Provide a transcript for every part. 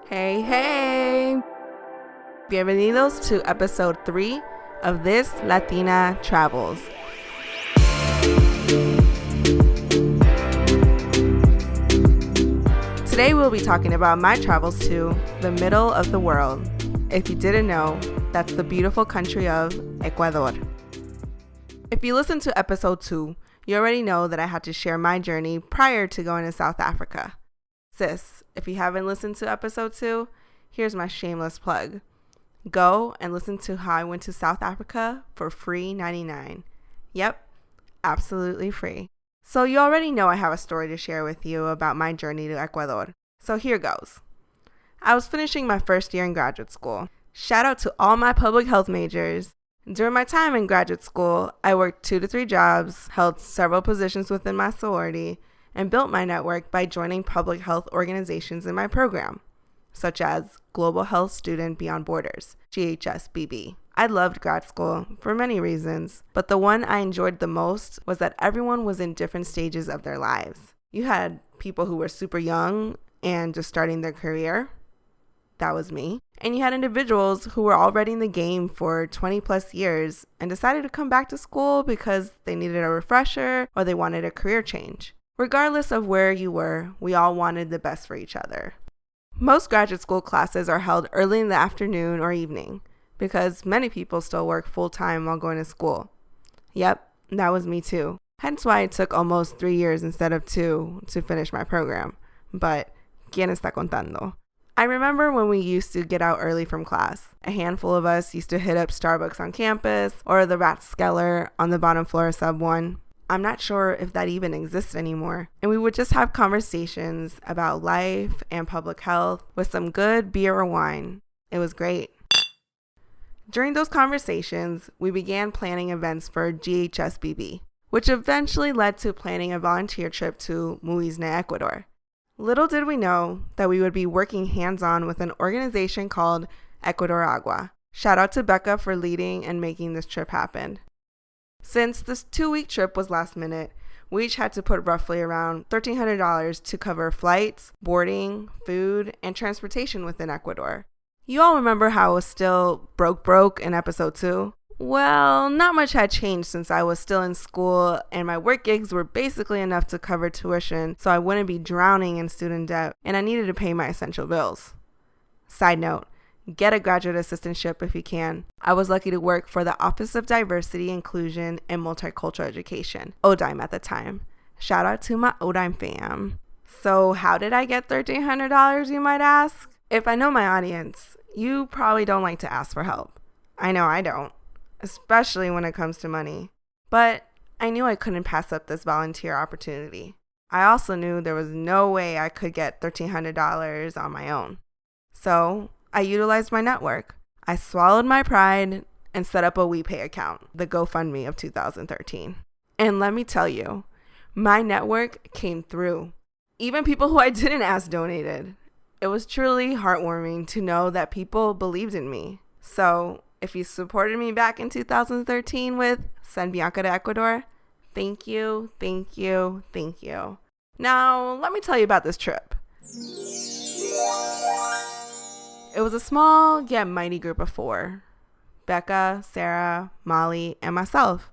Hey, hey! Bienvenidos to episode 3 of This Latina Travels. Today we'll be talking about my travels to the middle of the world. If you didn't know, that's the beautiful country of Ecuador. If you listened to episode 2, you already know that I had to share my journey prior to going to South Africa. Sis, if you haven't listened to episode 2, here's my shameless plug. Go and listen to how I went to South Africa for free 99. Yep, absolutely free. So you already know I have a story to share with you about my journey to Ecuador. So here goes. I was finishing my first year in graduate school. Shout out to all my public health majors. During my time in graduate school, I worked 2 to 3 jobs, held several positions within my sorority, and built my network by joining public health organizations in my program, such as Global Health Student Beyond Borders, GHSBB. I loved grad school for many reasons, but the one I enjoyed the most was that everyone was in different stages of their lives. You had people who were super young and just starting their career. That was me. And you had individuals who were already in the game for 20 plus years and decided to come back to school because they needed a refresher or they wanted a career change. Regardless of where you were, we all wanted the best for each other. Most graduate school classes are held early in the afternoon or evening because many people still work full-time while going to school. Yep, that was me too. Hence why it took almost 3 years instead of 2 to finish my program. But, ¿quién está contando? I remember when we used to get out early from class. A handful of us used to hit up Starbucks on campus or the Ratskeller on the bottom floor of Sub 1. I'm not sure if that even exists anymore. And we would just have conversations about life and public health with some good beer or wine. It was great. During those conversations, we began planning events for GHSBB, which eventually led to planning a volunteer trip to Muisne, Ecuador. Little did we know that we would be working hands-on with an organization called Ecuador Agua. Shout out to Becca for leading and making this trip happen. Since this 2-week trip was last minute, we each had to put roughly around $1,300 to cover flights, boarding, food, and transportation within Ecuador. You all remember how I was still broke in episode 2? Well, not much had changed since I was still in school and my work gigs were basically enough to cover tuition so I wouldn't be drowning in student debt and I needed to pay my essential bills. Side note, get a graduate assistantship if you can. I was lucky to work for the Office of Diversity, Inclusion, and Multicultural Education, ODIME at the time. Shout out to my ODIME fam. So how did I get $1,300, you might ask? If I know my audience, you probably don't like to ask for help. I know I don't, especially when it comes to money. But I knew I couldn't pass up this volunteer opportunity. I also knew there was no way I could get $1,300 on my own. So I utilized my network. I swallowed my pride and set up a WePay account, the GoFundMe of 2013. And let me tell you, my network came through. Even people who I didn't ask donated. It was truly heartwarming to know that people believed in me. So if you supported me back in 2013 with Send Bianca to Ecuador, thank you, thank you, thank you. Now, let me tell you about this trip. It was a small yet mighty group of 4. Becca, Sarah, Molly, and myself.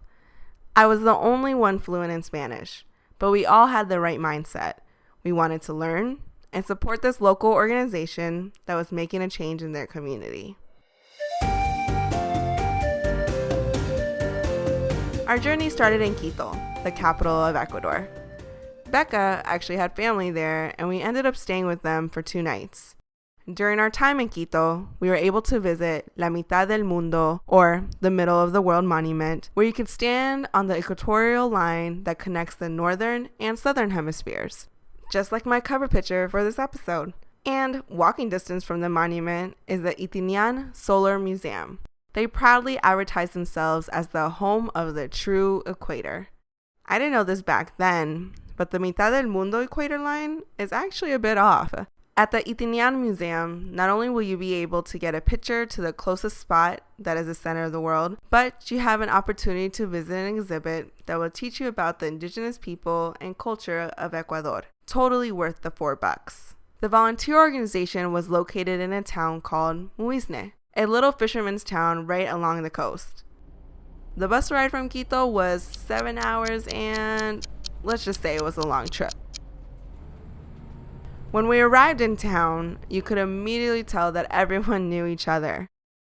I was the only one fluent in Spanish, but we all had the right mindset. We wanted to learn and support this local organization that was making a change in their community. Our journey started in Quito, the capital of Ecuador. Becca actually had family there, and we ended up staying with them for 2 nights. During our time in Quito, we were able to visit La Mitad del Mundo, or the Middle of the World Monument, where you could stand on the equatorial line that connects the northern and southern hemispheres, just like my cover picture for this episode. And walking distance from the monument is the Itinian Solar Museum. They proudly advertise themselves as the home of the true equator. I didn't know this back then, but the Mitad del Mundo equator line is actually a bit off. At the Itinian Museum, not only will you be able to get a picture to the closest spot that is the center of the world, but you have an opportunity to visit an exhibit that will teach you about the indigenous people and culture of Ecuador. Totally worth the $4. The volunteer organization was located in a town called Muisne, a little fisherman's town right along the coast. The bus ride from Quito was 7 hours and let's just say it was a long trip. When we arrived in town, you could immediately tell that everyone knew each other.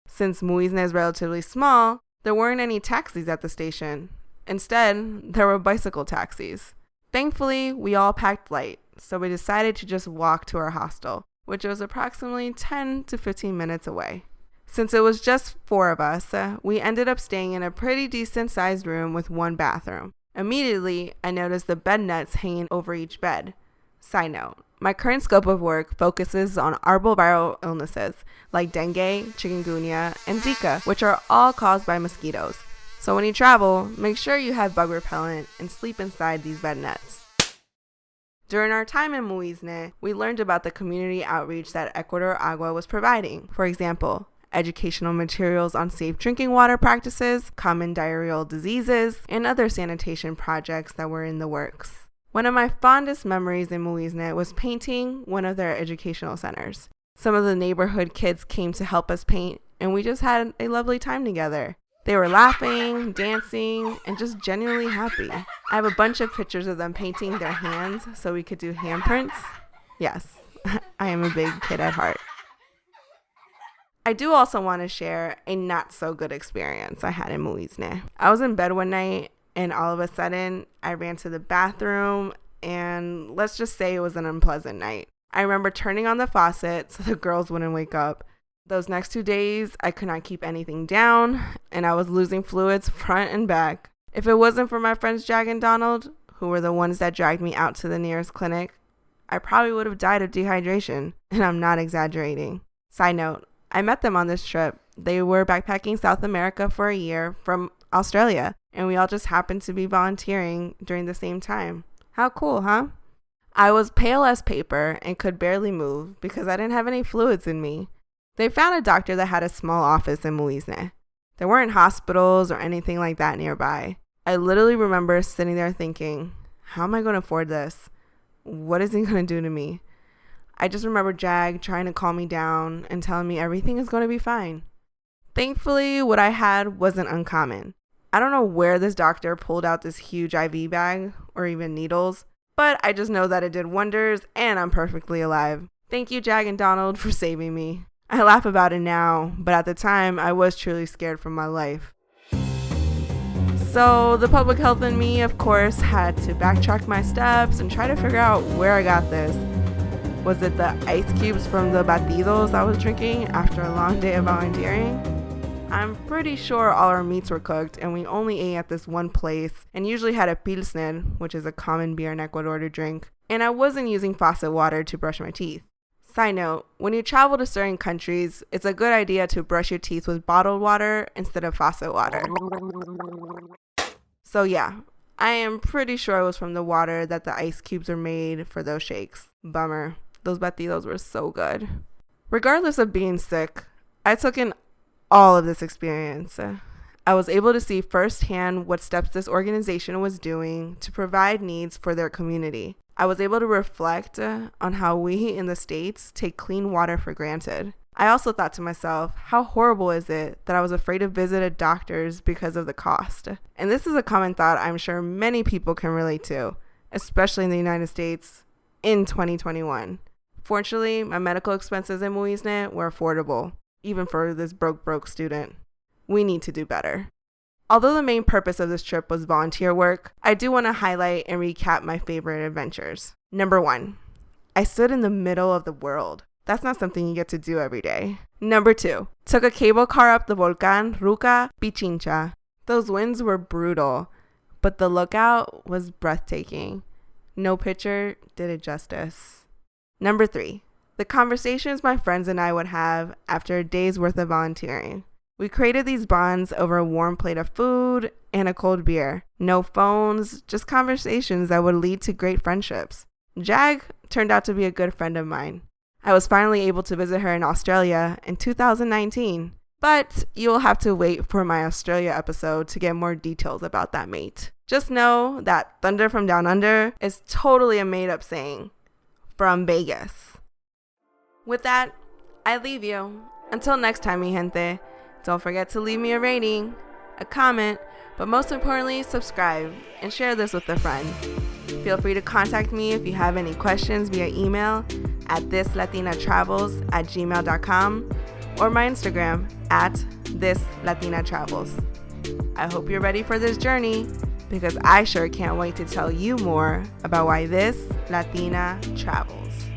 Since Muisne is relatively small, there weren't any taxis at the station. Instead, there were bicycle taxis. Thankfully, we all packed light, so we decided to just walk to our hostel, which was approximately 10 to 15 minutes away. Since it was just 4 of us, we ended up staying in a pretty decent sized room with 1 bathroom. Immediately, I noticed the bed nets hanging over each bed. Side note, my current scope of work focuses on arboviral illnesses like dengue, chikungunya, and Zika, which are all caused by mosquitoes. So when you travel, make sure you have bug repellent and sleep inside these bed nets. During our time in Muisne, we learned about the community outreach that Ecuador Agua was providing. For example, educational materials on safe drinking water practices, common diarrheal diseases, and other sanitation projects that were in the works. One of my fondest memories in Muisne was painting one of their educational centers. Some of the neighborhood kids came to help us paint, and we just had a lovely time together. They were laughing, dancing, and just genuinely happy. I have a bunch of pictures of them painting their hands so we could do handprints. Yes, I am a big kid at heart. I do also want to share a not so good experience I had in Muisne. I was in bed one night and all of a sudden I ran to the bathroom and let's just say it was an unpleasant night. I remember turning on the faucet so the girls wouldn't wake up. Those next 2 days, I could not keep anything down and I was losing fluids front and back. If it wasn't for my friends Jack and Donald, who were the ones that dragged me out to the nearest clinic, I probably would have died of dehydration, and I'm not exaggerating. Side note, I met them on this trip. They were backpacking South America for a year from Australia, and we all just happened to be volunteering during the same time. How cool, huh? I was pale as paper and could barely move because I didn't have any fluids in me. They found a doctor that had a small office in Muisne. There weren't hospitals or anything like that nearby. I literally remember sitting there thinking, how am I going to afford this? What is he going to do to me? I just remember Jag trying to calm me down and telling me everything is going to be fine. Thankfully, what I had wasn't uncommon. I don't know where this doctor pulled out this huge IV bag or even needles, but I just know that it did wonders and I'm perfectly alive. Thank you, Jag and Donald, for saving me. I laugh about it now, but at the time, I was truly scared for my life. So the public health in me, of course, had to backtrack my steps and try to figure out where I got this. Was it the ice cubes from the batidos I was drinking after a long day of volunteering? I'm pretty sure all our meats were cooked and we only ate at this one place and usually had a pilsner, which is a common beer in Ecuador to drink, and I wasn't using faucet water to brush my teeth. Side note, when you travel to certain countries, it's a good idea to brush your teeth with bottled water instead of faucet water. So yeah, I am pretty sure it was from the water that the ice cubes are made for those shakes. Bummer. Those batidos were so good. Regardless of being sick, I took in all of this experience. I was able to see firsthand what steps this organization was doing to provide needs for their community. I was able to reflect on how we in the States take clean water for granted. I also thought to myself, how horrible is it that I was afraid to visit a doctor's because of the cost? And this is a common thought I'm sure many people can relate to, especially in the United States in 2021. Fortunately, my medical expenses in Muisne were affordable, even for this broke student. We need to do better. Although the main purpose of this trip was volunteer work, I do want to highlight and recap my favorite adventures. Number 1, I stood in the middle of the world. That's not something you get to do every day. Number 2, took a cable car up the Volcán Ruca Pichincha. Those winds were brutal, but the lookout was breathtaking. No picture did it justice. Number 3, the conversations my friends and I would have after a day's worth of volunteering. We created these bonds over a warm plate of food and a cold beer. No phones, just conversations that would lead to great friendships. Jag turned out to be a good friend of mine. I was finally able to visit her in Australia in 2019, but you will have to wait for my Australia episode to get more details about that mate. Just know that Thunder from Down Under is totally a made-up saying from Vegas. With that, I leave you. Until next time, mi gente, don't forget to leave me a rating, a comment, but most importantly, subscribe and share this with a friend. Feel free to contact me if you have any questions via email at thislatinaTravels@gmail.com or my Instagram at thislatinaTravels. I hope you're ready for this journey because I sure can't wait to tell you more about why this Latina travels.